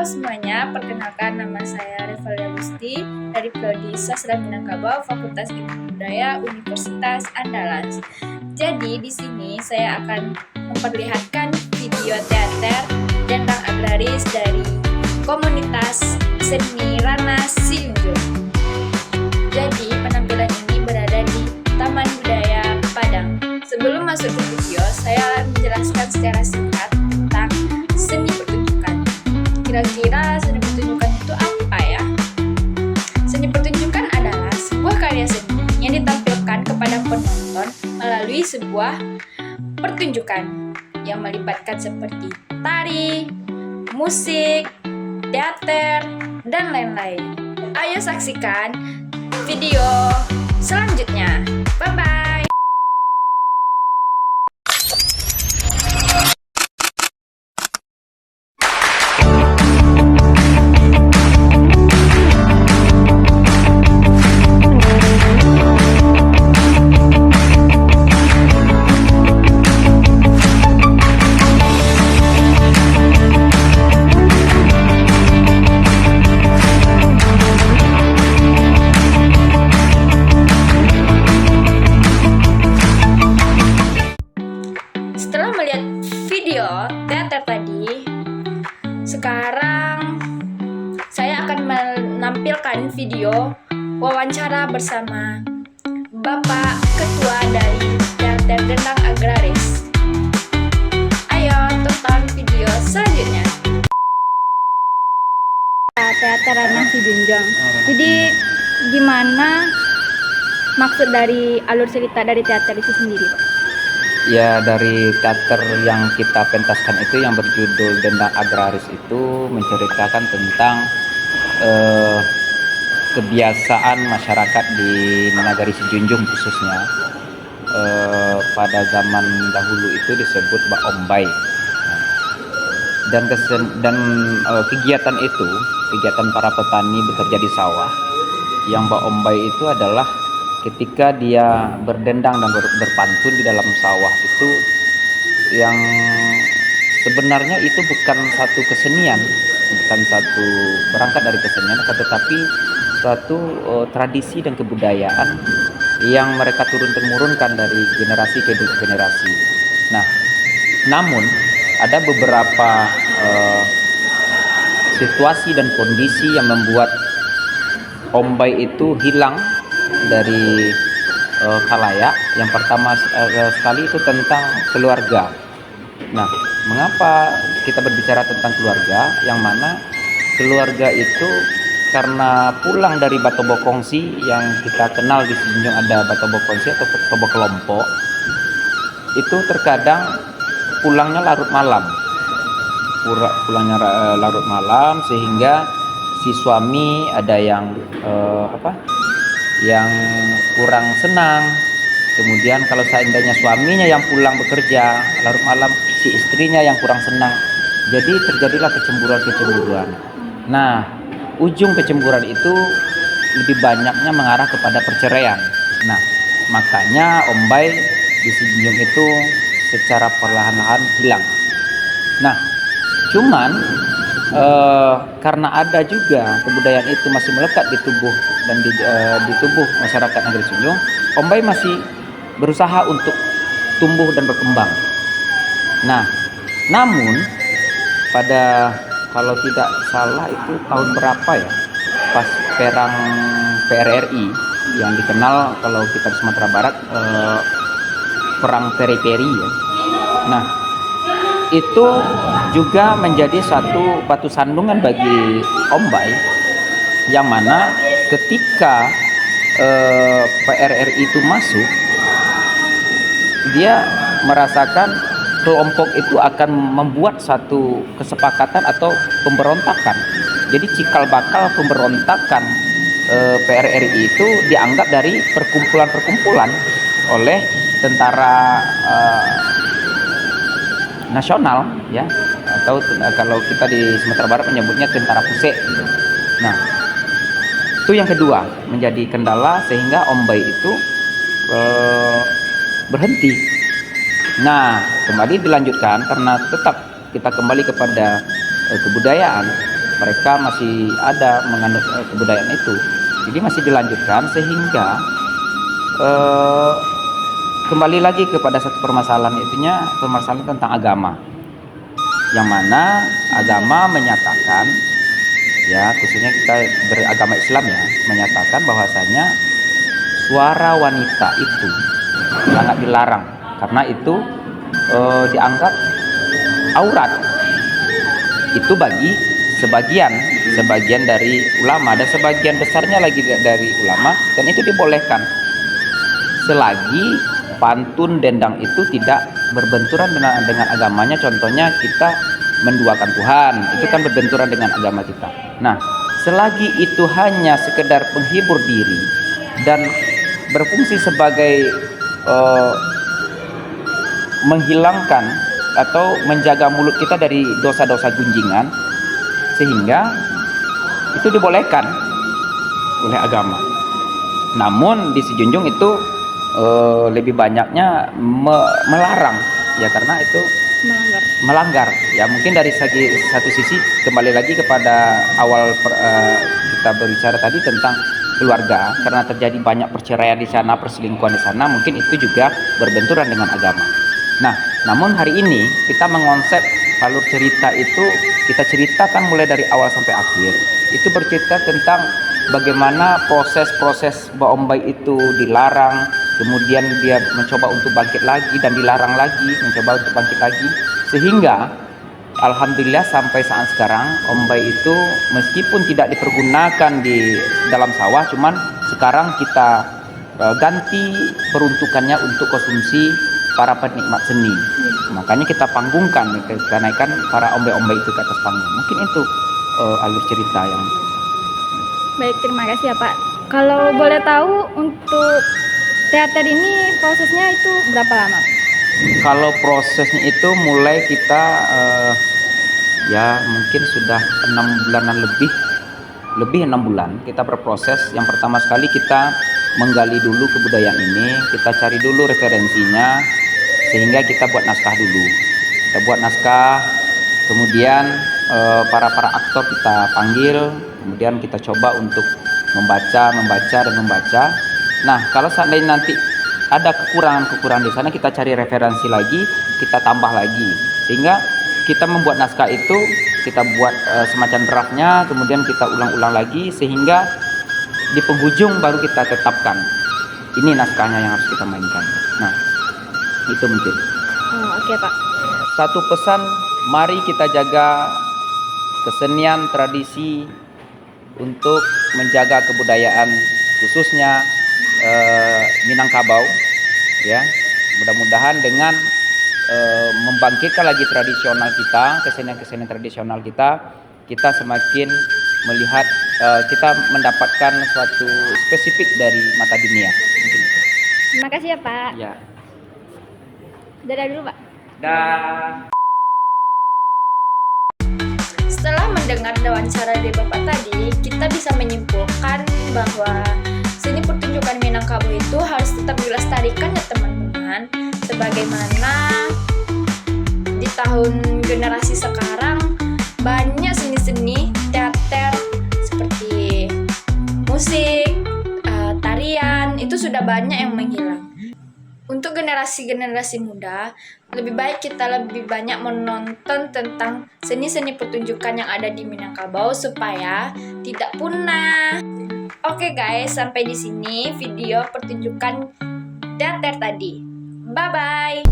semuanya, perkenalkan nama saya Revalia Gusti dari Prodi Sastra Minangkabau, Fakultas Ilmu Budaya Universitas Andalas. Jadi di sini saya akan memperlihatkan video teater Dendang Agraris dari komunitas seni Rana Siyunjung. Jadi penampilan ini berada di Taman Budaya Padang. Sebelum masuk ke video, saya menjelaskan secara singkat tentang seni pertunjukan. Kira-kira seni pertunjukan itu apa ya? Seni pertunjukan adalah sebuah karya seni yang ditampilkan kepada penonton melalui sebuah pertunjukan yang melibatkan seperti tari, musik, teater, dan lain-lain. Ayo saksikan video selanjutnya. Bye-bye! Setelah melihat video teater tadi, sekarang saya akan menampilkan video wawancara bersama Bapak Ketua dari Teater Dendang Agraris. Ayo tonton video selanjutnya. Teater Rana Siyunjung. Jadi gimana maksud dari alur cerita dari teater itu sendiri, Pak? Ya, dari teater yang kita pentaskan itu yang berjudul Dendang Agraris itu menceritakan tentang kebiasaan masyarakat di Nagari Siyunjung khususnya. Pada zaman dahulu itu disebut Bak Ombay. Dan kegiatan itu, kegiatan para petani bekerja di sawah. Yang Bak Ombay itu adalah ketika dia berdendang dan berpantun di dalam sawah itu, yang sebenarnya itu bukan satu kesenian, bukan satu berangkat dari kesenian, tetapi suatu tradisi dan kebudayaan yang mereka turun-temurunkan dari generasi ke generasi. Nah, namun ada beberapa situasi dan kondisi yang membuat Ombay itu hilang dari khalayak. Yang pertama sekali itu tentang keluarga. Nah, mengapa kita berbicara tentang keluarga? Yang mana keluarga itu karena pulang dari Batobo Kongsi, yang kita kenal di Siyunjung ada Batobo Kongsi atau Batobo Kelompok, itu terkadang pulangnya larut malam. Larut malam sehingga si suami ada yang yang kurang senang. Kemudian kalau seandainya suaminya yang pulang bekerja larut malam, si istrinya yang kurang senang. Jadi terjadilah kecemburuan. Nah, ujung kecemburuan itu lebih banyaknya mengarah kepada perceraian. Nah, makanya Ombay di Siyunjung itu secara perlahan-lahan hilang. Nah, cuman karena ada juga kebudayaan itu masih melekat di tubuh dan di tubuh masyarakat Negeri Siyunjung, Ombay masih berusaha untuk tumbuh dan berkembang. Nah, namun pada, kalau tidak salah itu tahun berapa ya, pas perang PRRI yang dikenal kalau kita di Sumatera Barat perang peri-peri ya. Nah, itu juga menjadi satu batu sandungan bagi Ombay, yang mana ketika PRRI itu masuk, dia merasakan kelompok itu akan membuat satu kesepakatan atau pemberontakan. Jadi cikal bakal pemberontakan PRRI itu dianggap dari perkumpulan-perkumpulan oleh tentara nasional ya, atau kalau kita di Sumatera Barat menyebutnya tentara pusek. Nah, itu yang kedua menjadi kendala sehingga Ombay itu berhenti. Nah, kembali dilanjutkan karena tetap kita kembali kepada kebudayaan, mereka masih ada menganut kebudayaan itu. Jadi masih dilanjutkan sehingga kembali lagi kepada satu permasalahan, itunya permasalahan tentang agama, yang mana agama menyatakan, ya khususnya kita beragama Islam ya, menyatakan bahwasanya suara wanita itu sangat dilarang karena itu dianggap aurat. Itu bagi sebagian dari ulama, dan sebagian besarnya lagi dari ulama, dan itu dibolehkan selagi pantun dendang itu tidak berbenturan dengan agamanya. Contohnya kita menduakan Tuhan, itu kan berbenturan dengan agama kita. Nah, selagi itu hanya sekedar penghibur diri dan berfungsi sebagai menghilangkan atau menjaga mulut kita dari dosa-dosa gunjingan, sehingga itu dibolehkan oleh agama. Namun di Si Junjung itu lebih banyaknya melarang, ya karena itu melanggar. Ya mungkin dari satu sisi kembali lagi kepada awal kita berbicara tadi tentang keluarga, karena terjadi banyak perceraian di sana, perselingkuhan di sana, mungkin itu juga berbenturan dengan agama. Nah, namun hari ini kita mengonsep alur cerita itu, kita ceritakan mulai dari awal sampai akhir. Itu bercerita tentang bagaimana proses-proses Mbak Ombai itu dilarang, kemudian dia mencoba untuk bangkit lagi dan dilarang lagi, mencoba untuk bangkit lagi, sehingga alhamdulillah sampai saat sekarang Ombai itu meskipun tidak dipergunakan di dalam sawah, cuman sekarang kita ganti peruntukannya untuk konsumsi para penikmat seni. Makanya kita panggungkan, kita naikkan para ombai-ombai itu ke atas panggung. Mungkin itu alur cerita yang... Baik, terima kasih ya Pak. Kalau boleh tahu untuk teater ini prosesnya itu berapa lama? Kalau prosesnya itu mulai kita ya mungkin sudah 6 bulanan lebih 6 bulan kita berproses. Yang pertama sekali kita menggali dulu kebudayaan ini, kita cari dulu referensinya, sehingga kita buat naskah dulu. Kita buat naskah, kemudian para aktor kita panggil, kemudian kita coba untuk membaca. Nah, kalau seandainya nanti ada kekurangan di sana, kita cari referensi lagi, kita tambah lagi, sehingga kita membuat naskah itu kita buat semacam draftnya, kemudian kita ulang-ulang lagi, sehingga di penghujung baru kita tetapkan ini naskahnya yang harus kita mainkan. Nah, itu mungkin. Oke Pak. Satu pesan, mari kita jaga kesenian tradisi untuk menjaga kebudayaan khususnya Minangkabau, ya. Mudah-mudahan dengan membangkitkan lagi tradisional kita, kesenian tradisional kita semakin melihat, kita mendapatkan suatu spesifik dari mata dunia. Mungkin. Terima kasih ya Pak. Ya. Dadah dulu Pak. Dah. Setelah mendengar wawancara dari Bapak tadi, kita bisa menyimpulkan bahwa seni pertunjukan Minangkabau itu harus tetap dilestarikan ya teman-teman. Sebagaimana di tahun generasi sekarang banyak seni-seni teater seperti musik, tarian, itu sudah banyak yang menghilang. Untuk generasi-generasi muda, lebih baik kita lebih banyak menonton tentang seni-seni pertunjukan yang ada di Minangkabau supaya tidak punah. Oke guys, sampai di sini video pertunjukan teater tadi. Bye-bye.